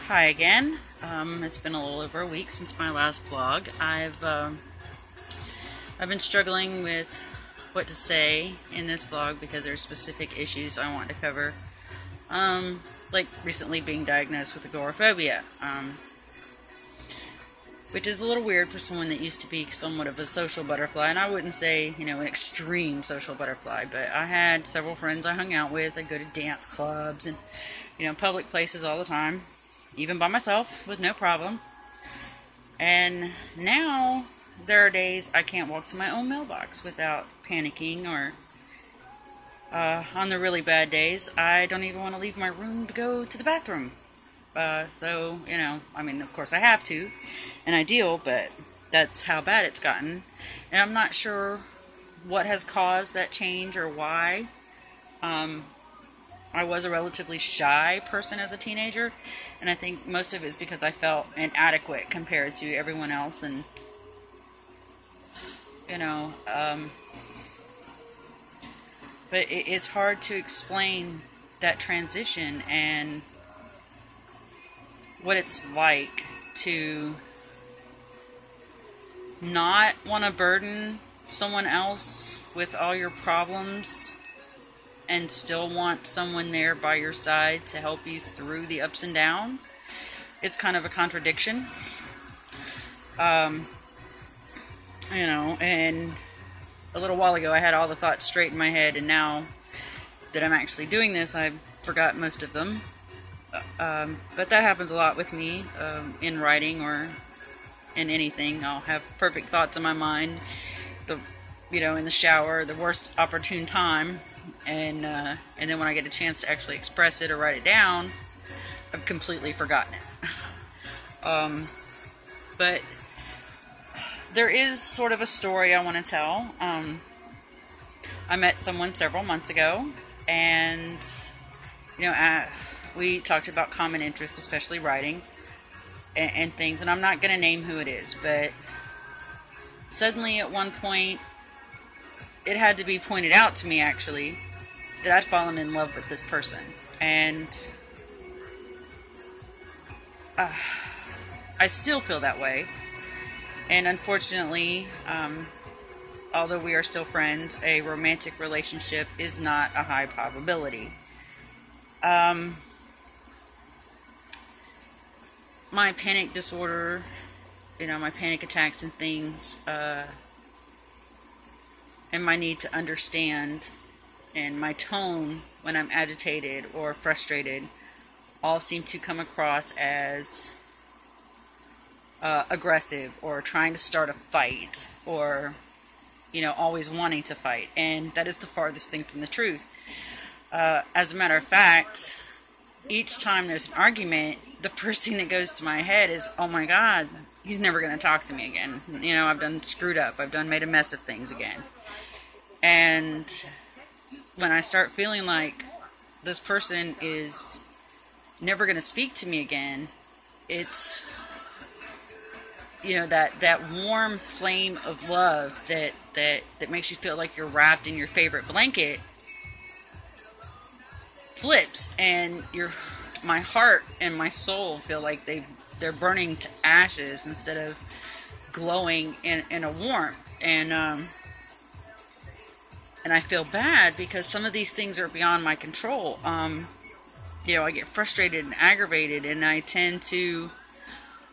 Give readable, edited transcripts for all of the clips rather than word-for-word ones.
Hi again. It's been a little over a week since my last vlog. I've been struggling with what to say in this vlog because there's specific issues I want to cover. Like recently being diagnosed with agoraphobia, which is a little weird for someone that used to be somewhat of a social butterfly. And I wouldn't say, an extreme social butterfly, but I had several friends I hung out with. I'd go to dance clubs and, public places all the time, even by myself with no problem. And now there are days I can't walk to my own mailbox without panicking, or on the really bad days, I don't even want to leave my room to go to the bathroom. So, of course I have to, and I deal, but that's how bad it's gotten. And I'm not sure what has caused that change or why. I was a relatively shy person as a teenager, and I think most of it is because I felt inadequate compared to everyone else, and, but it's hard to explain that transition and what it's like to not want to burden someone else with all your problems and still want someone there by your side to help you through the ups and downs. It's kind of a contradiction. And a little while ago I had all the thoughts straight in my head, and now that I'm actually doing this, I forgot most of them. But that happens a lot with me in writing or in anything. I'll have perfect thoughts in my mind, in the shower, the worst opportune time, and then when I get a chance to actually express it or write it down, I've completely forgotten it. But there is sort of a story I want to tell. I met someone several months ago, and we talked about common interests, especially writing and things, and I'm not going to name who it is, but suddenly at one point it had to be pointed out to me, actually, that I'd fallen in love with this person. And I still feel that way, and unfortunately, although we are still friends, a romantic relationship is not a high probability. My panic disorder, my panic attacks and things, and my need to understand, and my tone when I'm agitated or frustrated, all seem to come across as aggressive, or trying to start a fight, or, always wanting to fight. And that is the farthest thing from the truth. As a matter of fact, each time there's an argument, the first thing that goes to my head is, oh my God, he's never going to talk to me again. I've done screwed up. I've made a mess of things again. And when I start feeling like this person is never going to speak to me again, it's, that warm flame of love that makes you feel like you're wrapped in your favorite blanket flips, and my heart and my soul feel like they're burning to ashes instead of glowing in a warmth. And I feel bad because some of these things are beyond my control. I get frustrated and aggravated, and I tend to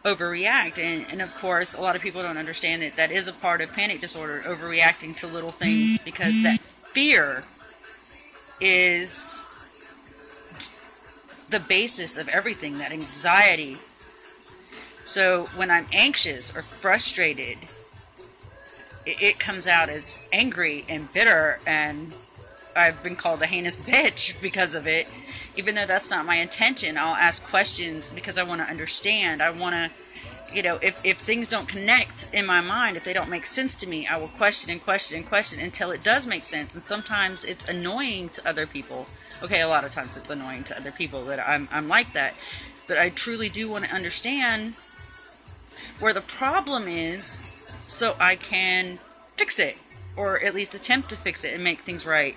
overreact. And of course, a lot of people don't understand that is a part of panic disorder, overreacting to little things, because that fear is the basis of everything, that anxiety. So when I'm anxious or frustrated, it comes out as angry and bitter, and I've been called a heinous bitch because of it, even though that's not my intention. I'll ask questions because I want to understand. I want to, if things don't connect in my mind, if they don't make sense to me, I will question and question and question until it does make sense. And sometimes it's annoying to other people. Okay, a lot of times it's annoying to other people that I'm like that. But I truly do want to understand where the problem is, so I can fix it, or at least attempt to fix it and make things right.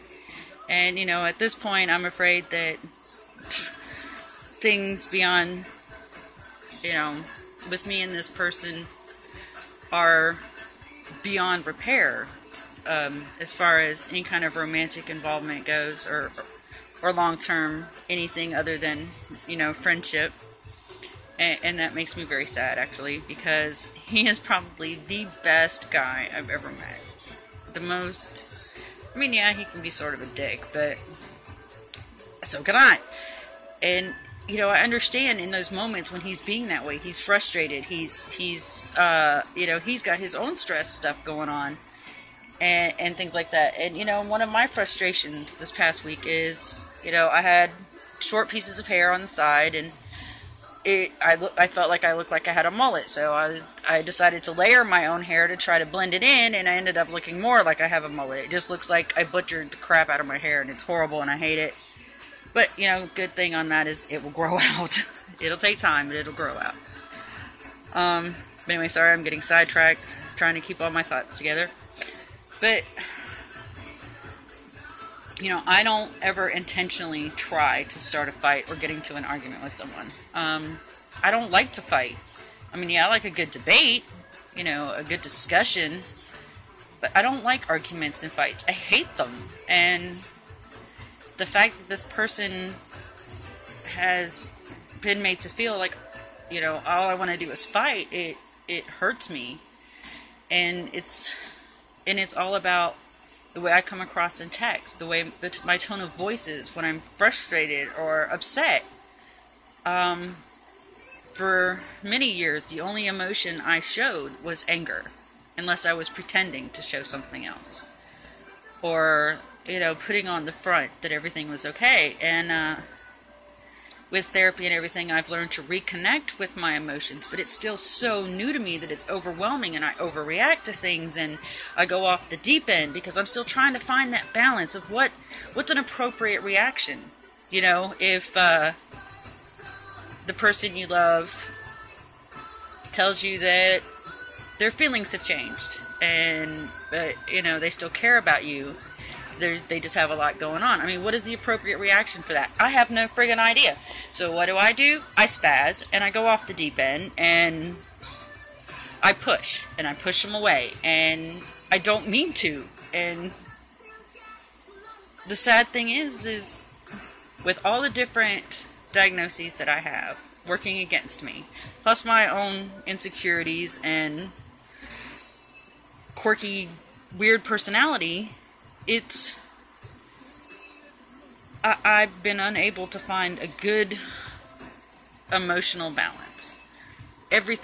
And, at this point, I'm afraid that things beyond you know, with me and this person are beyond repair, as far as any kind of romantic involvement goes, or long-term anything other than, you know, friendship. And that makes me very sad, actually, because he is probably the best guy I've ever met. The most, I mean, yeah, he can be sort of a dick, but so can I. And, you know, I understand in those moments when he's being that way, he's frustrated, he's you know, he's got his own stress stuff going on, and things like that. And, you know, one of my frustrations this past week is, you know, I had short pieces of hair on the side, and I felt like I looked like I had a mullet, so I decided to layer my own hair to try to blend it in, and I ended up looking more like I have a mullet. It just looks like I butchered the crap out of my hair, and it's horrible, and I hate it. But, you know, good thing on that is it will grow out. It'll take time, but it'll grow out. But anyway, sorry, I'm getting sidetracked, trying to keep all my thoughts together. But, you know, I don't ever intentionally try to start a fight or get into an argument with someone. I don't like to fight. I mean, yeah, I like a good debate, you know, a good discussion, but I don't like arguments and fights. I hate them. And the fact that this person has been made to feel like, you know, all I want to do is fight, it hurts me. And it's all about the way I come across in text, the way my tone of voice is when I'm frustrated or upset. For many years, the only emotion I showed was anger, unless I was pretending to show something else, or, you know, putting on the front that everything was okay. And with therapy and everything, I've learned to reconnect with my emotions, but it's still so new to me that it's overwhelming, and I overreact to things, and I go off the deep end because I'm still trying to find that balance of what's an appropriate reaction. You know, if the person you love tells you that their feelings have changed, but you know, they still care about you, they just have a lot going on. I mean, what is the appropriate reaction for that? I have no friggin' idea. So what do? I spaz, and I go off the deep end, and I push them away, and I don't mean to. And the sad thing is with all the different diagnoses that I have working against me, plus my own insecurities and quirky, weird personality, I've been unable to find a good emotional balance. Every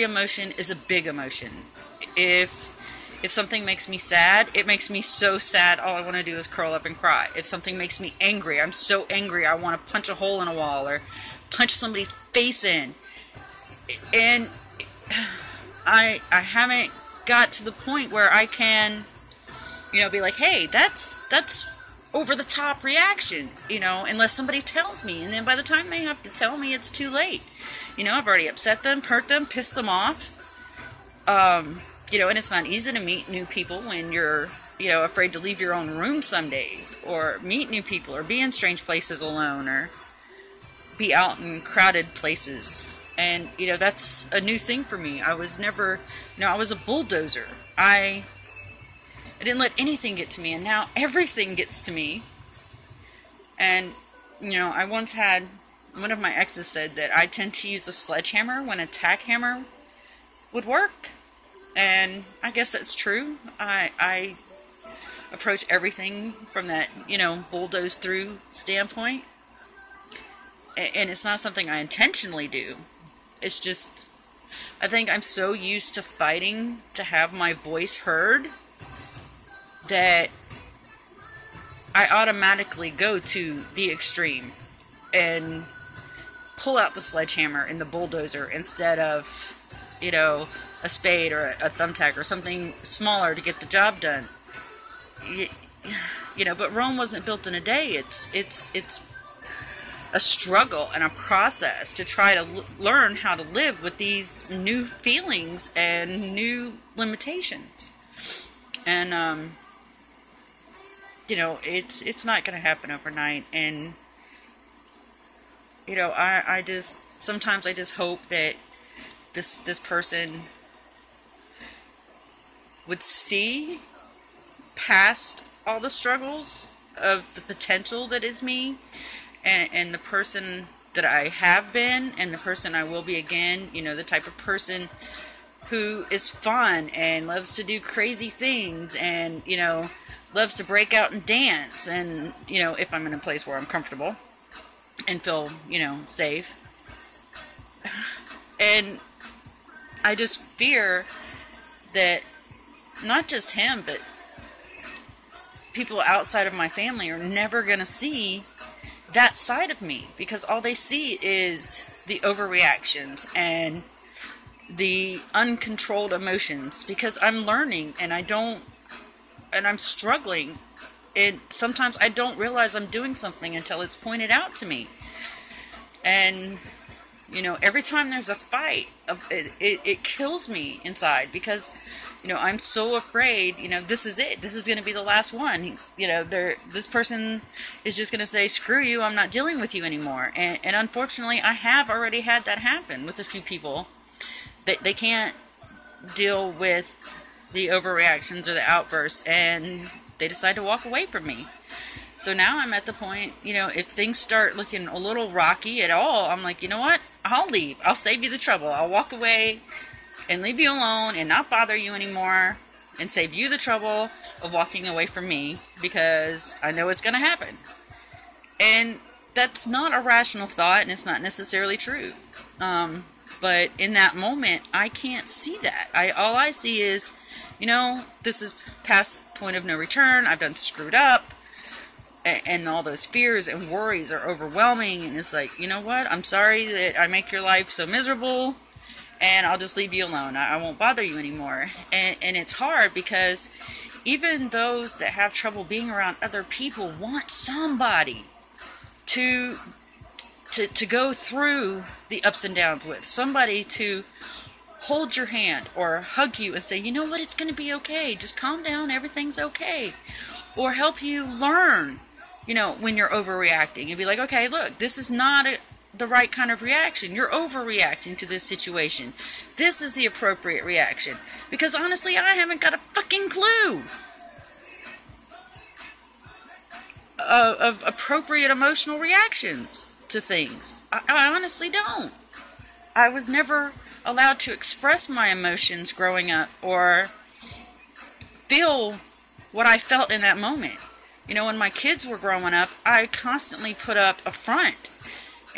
emotion is a big emotion. If something makes me sad, it makes me so sad, all I want to do is curl up and cry. If something makes me angry, I'm so angry, I want to punch a hole in a wall or punch somebody's face in. And I haven't got to the point where I can, you know, be like, hey, that's over the top reaction, you know, unless somebody tells me. And then by the time they have to tell me, it's too late. You know, I've already upset them, hurt them, pissed them off. You know, and it's not easy to meet new people when you're, you know, afraid to leave your own room some days, or meet new people, or be in strange places alone, or be out in crowded places. And, you know, that's a new thing for me. I was never, you know, I was a bulldozer. I didn't let anything get to me, and now everything gets to me. And, you know, I once had, one of my exes said that I tend to use a sledgehammer when a tack hammer would work. And I guess that's true. I approach everything from that, you know, bulldoze through standpoint. And it's not something I intentionally do. It's just, I think I'm so used to fighting to have my voice heard that I automatically go to the extreme and pull out the sledgehammer and the bulldozer instead of, you know, a spade or a thumbtack or something smaller to get the job done. You know, but Rome wasn't built in a day. It's a struggle and a process to try to learn how to live with these new feelings and new limitations. And you know, it's not going to happen overnight. And you know, I just sometimes I just hope that this person would see past all the struggles of the potential that is me, and the person that I have been and the person I will be again. You know, the type of person who is fun and loves to do crazy things and, you know, loves to break out and dance, and, you know, if I'm in a place where I'm comfortable and feel, you know, safe. And I just fear that not just him, but people outside of my family are never going to see that side of me, because all they see is the overreactions and the uncontrolled emotions, because I'm learning and I'm struggling, and sometimes I don't realize I'm doing something until it's pointed out to me. And, you know, every time there's a fight, it kills me inside, because, you know, I'm so afraid, you know, this is it. This is going to be the last one. You know, this person is just going to say, screw you, I'm not dealing with you anymore. And unfortunately, I have already had that happen with a few people. They can't deal with the overreactions or the outbursts, and they decide to walk away from me. So now I'm at the point, you know, if things start looking a little rocky at all, I'm like, you know what? I'll leave. I'll save you the trouble. I'll walk away and leave you alone and not bother you anymore and save you the trouble of walking away from me, because I know it's going to happen. And that's not a rational thought, and it's not necessarily true. But in that moment, I can't see that. All I see is, you know, this is past point of no return. I've done screwed up. And all those fears and worries are overwhelming. And it's like, you know what? I'm sorry that I make your life so miserable. And I'll just leave you alone. I won't bother you anymore. And it's hard, because even those that have trouble being around other people want somebody to go through the ups and downs with. Somebody to hold your hand or hug you and say, you know what, it's going to be okay. Just calm down. Everything's okay. Or help you learn, you know, when you're overreacting. And be like, okay, look, this is not the right kind of reaction. You're overreacting to this situation. This is the appropriate reaction. Because honestly, I haven't got a fucking clue of appropriate emotional reactions to things. I honestly don't. I was never allowed to express my emotions growing up or feel what I felt in that moment. You know, when my kids were growing up, I constantly put up a front.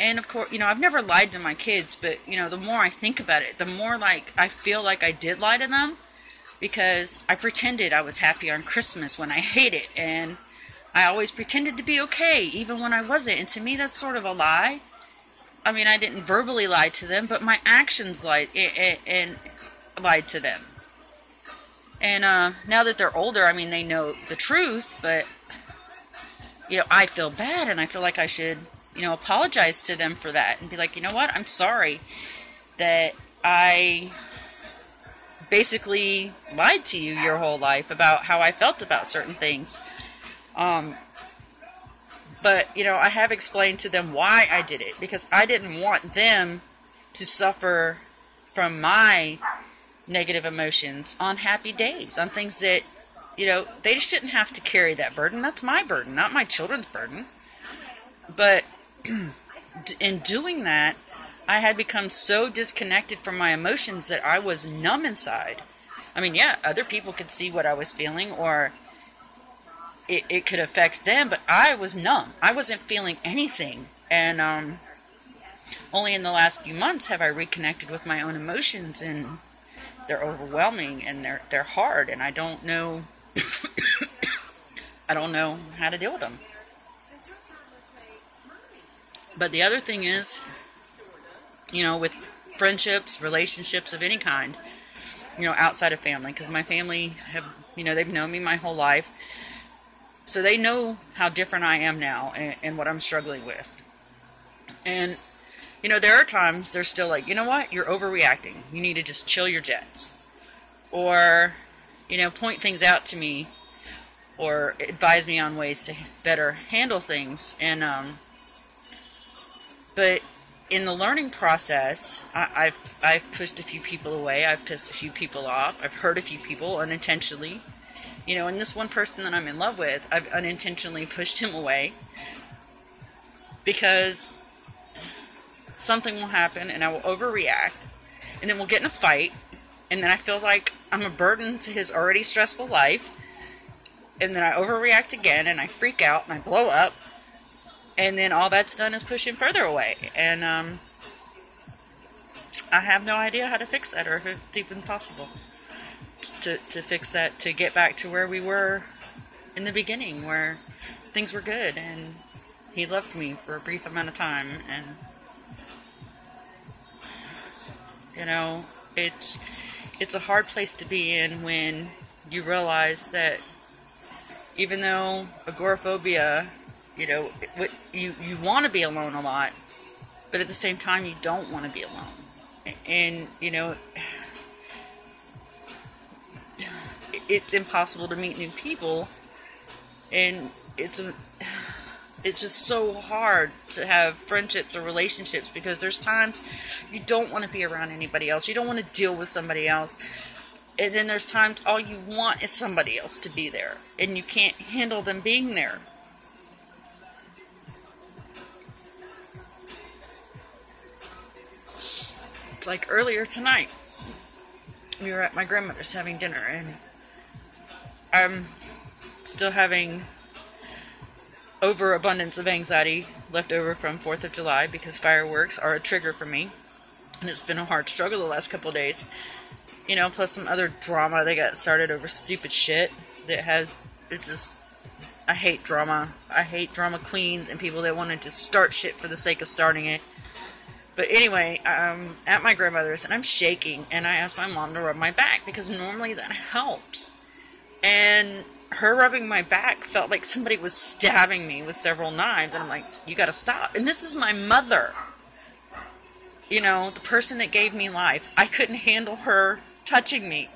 And of course, you know, I've never lied to my kids, but, you know, the more I think about it, the more like I feel like I did lie to them, because I pretended I was happy on Christmas when I hate it, and I always pretended to be okay, even when I wasn't. And to me, that's sort of a lie. I mean, I didn't verbally lie to them, but my actions lied to them. And now that they're older, I mean, they know the truth, but, you know, I feel bad, and I feel like I should, you know, apologize to them for that and be like, you know what, I'm sorry that I basically lied to you your whole life about how I felt about certain things. But, you know, I have explained to them why I did it, because I didn't want them to suffer from my negative emotions on happy days, on things that, you know, they shouldn't have to carry that burden. That's my burden, not my children's burden. But in doing that, I had become so disconnected from my emotions that I was numb inside. I mean, yeah, other people could see what I was feeling, or it could affect them, but I was numb. I wasn't feeling anything. And only in the last few months have I reconnected with my own emotions, and they're overwhelming, and they're hard, and I don't know I don't know how to deal with them. But the other thing is, you know, with friendships, relationships of any kind, you know, outside of family, because my family have, you know, they've known me my whole life, so they know how different I am now and what I'm struggling with. And, you know, there are times they're still like, you know what, you're overreacting. You need to just chill your jets. Or, you know, point things out to me, or advise me on ways to better handle things. And, but in the learning process, I've pushed a few people away. I've pissed a few people off. I've hurt a few people unintentionally. You know, and this one person that I'm in love with, I've unintentionally pushed him away because something will happen and I will overreact, and then we'll get in a fight, and then I feel like I'm a burden to his already stressful life, and then I overreact again and I freak out and I blow up, and then all that's done is push him further away. And I have no idea how to fix that, or if it's even possible to fix that, to get back to where we were in the beginning, where things were good and he loved me for a brief amount of time. And you know, it's a hard place to be in when you realize that even though agoraphobia, you know, you want to be alone a lot, but at the same time you don't want to be alone. And you know, it's impossible to meet new people, and it's just so hard to have friendships or relationships, because there's times you don't want to be around anybody else. You don't want to deal with somebody else. And then there's times all you want is somebody else to be there, and you can't handle them being there. It's like earlier tonight, we were at my grandmother's having dinner, and I'm still having overabundance of anxiety left over from 4th of July, because fireworks are a trigger for me, and it's been a hard struggle the last couple of days. You know, plus some other drama that got started over stupid shit that has, it's just, I hate drama. I hate drama queens and people that want to just start shit for the sake of starting it. But anyway, I'm at my grandmother's and I'm shaking, and I asked my mom to rub my back because normally that helps. And her rubbing my back felt like somebody was stabbing me with several knives, and I'm like, you gotta stop. And this is my mother. You know, the person that gave me life. I couldn't handle her touching me.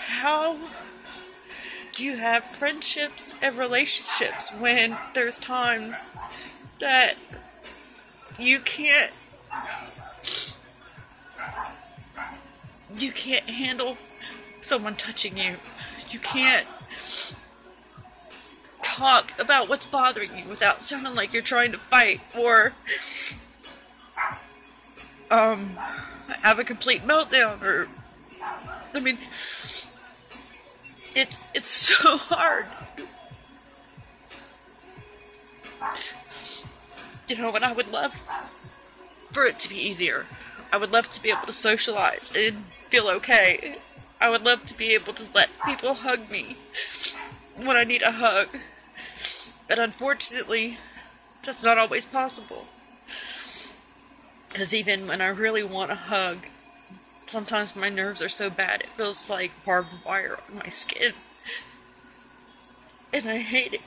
How do you have friendships and relationships when there's times that you can't handle someone touching you? You can't talk about what's bothering you without sounding like you're trying to fight, or have a complete meltdown, or I mean, it's so hard. You know, and I would love for it to be easier. I would love to be able to socialize and feel okay. I would love to be able to let people hug me when I need a hug. But unfortunately, that's not always possible. Because even when I really want a hug, sometimes my nerves are so bad it feels like barbed wire on my skin. And I hate it.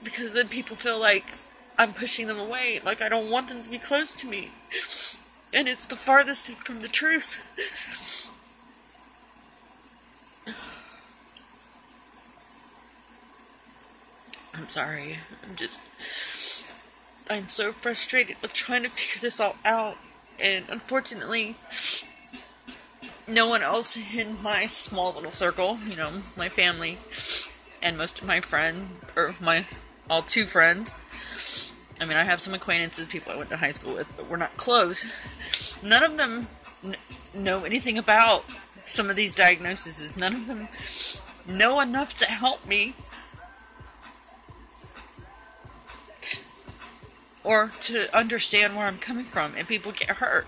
Because then people feel like I'm pushing them away, like I don't want them to be close to me. And it's the farthest thing from the truth. I'm sorry. I'm so frustrated with trying to figure this all out. And unfortunately, no one else in my small little circle, you know, my family and most of my friends, or all two friends. I mean, I have some acquaintances, people I went to high school with, but we're not close. None of them know anything about some of these diagnoses. None of them know enough to help me, or to understand where I'm coming from. And people get hurt.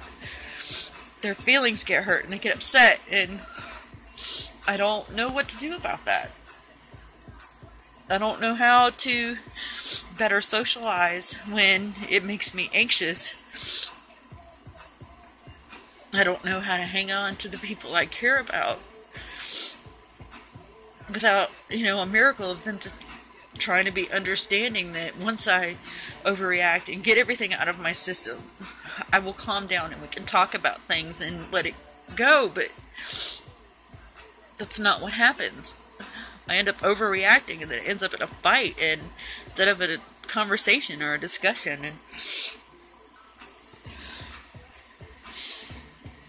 Their feelings get hurt and they get upset, and I don't know what to do about that. I don't know how to better socialize when it makes me anxious. I don't know how to hang on to the people I care about without, you know, a miracle of them just trying to be understanding that once I overreact and get everything out of my system, I will calm down and we can talk about things and let it go. But that's not what happens. I end up overreacting, and then it ends up in a fight, and instead of a conversation or a discussion. And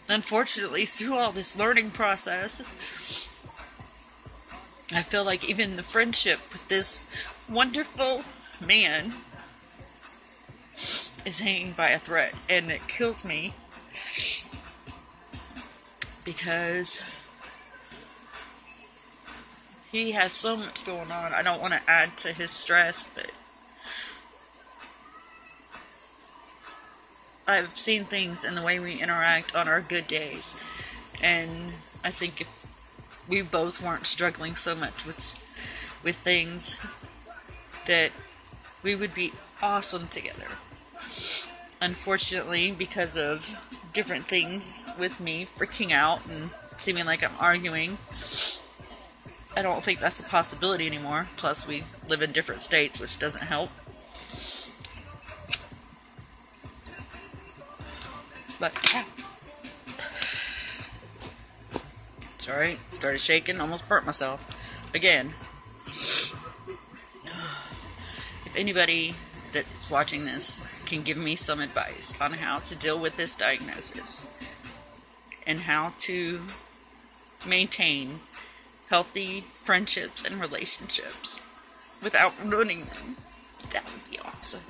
unfortunately, through all this learning process, I feel like even the friendship with this wonderful man is hanging by a thread, and it kills me because he has so much going on. I don't want to add to his stress, but I've seen things in the way we interact on our good days, and I think if we both weren't struggling so much with things, that we would be awesome together. Unfortunately, because of different things with me freaking out and seeming like I'm arguing, I don't think that's a possibility anymore. Plus, we live in different states, which doesn't help. But, sorry, started shaking, almost burnt myself. Again, if anybody that's watching this can give me some advice on how to deal with this diagnosis and how to maintain healthy friendships and relationships without ruining them, that would be awesome.